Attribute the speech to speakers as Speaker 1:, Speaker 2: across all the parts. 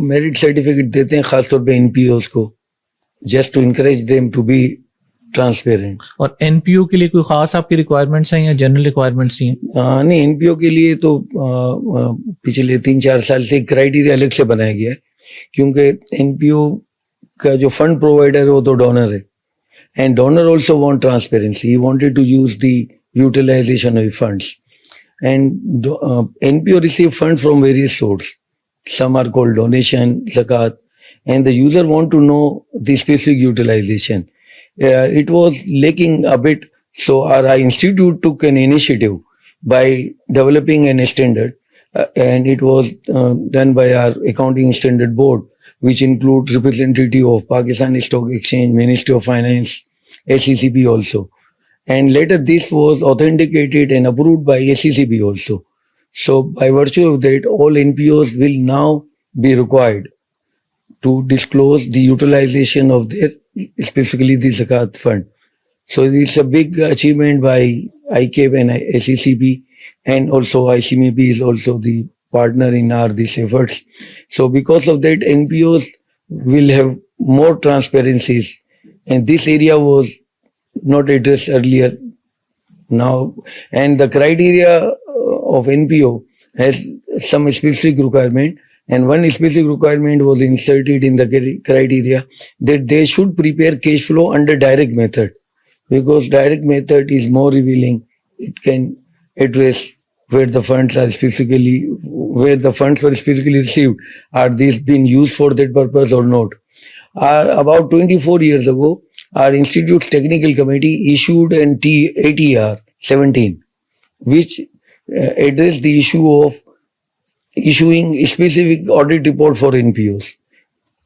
Speaker 1: Merit certificate देते हैं खासतौर पे एनपीओस को, just to encourage them to be transparent.
Speaker 2: और एनपीओ के लिए कोई खास आपकी रिक्वायरमेंट्स हैं या जनरल रिक्वायरमेंट्स ही हैं?
Speaker 1: नहीं, एनपीओ के लिए तो पिछले 3-4 साल से क्राइटेरिया अलग से बनाया गया है, क्योंकि एनपीओ का जो फंड प्रोवाइडर है वो तो डोनर है, and donor also want transparency, he wanted to use the utilization of funds, and NPO receive fund from various source, some are called donation, zakat, and the user want to know the specific utilization. It was lacking a bit, so our institute took an initiative by developing an standard, and it was done by our accounting standard board, which includes representative of Pakistan Stock Exchange, Ministry of Finance, SECB also, and later this was authenticated and approved by SECB also. So by virtue of that, all NPOs will now be required to disclose the utilization of their, specifically the Zakat fund. So it's a big achievement by ICAP and SECB, and also ICMP is also the partner in these efforts. So because of that, NPOs will have more transparencies, and this area was not addressed earlier now, and the criteria of NPO has some specific requirement, and one specific requirement was inserted in the criteria that they should prepare cash flow under direct method, because direct method is more revealing. It can address where the funds are specifically, where the funds were specifically received. Are these being used for that purpose or not? About 24 years ago, our institute's technical committee issued an ATR 17, which address the issue of issuing a specific audit report for NPOs.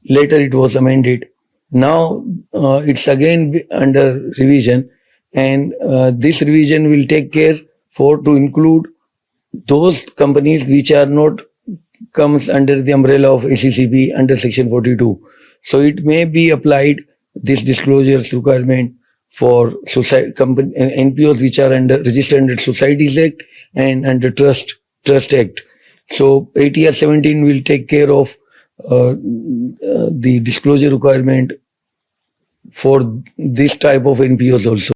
Speaker 1: Later it was amended. Now it's again under revision, and this revision will take care to include those companies which are not comes under the umbrella of SECB under section 42. So it may be applied, this disclosures requirement, for society company NPOs which are registered under Societies Act and under Trust Act. So ATR 17 will take care of the disclosure requirement for this type of NPOs also.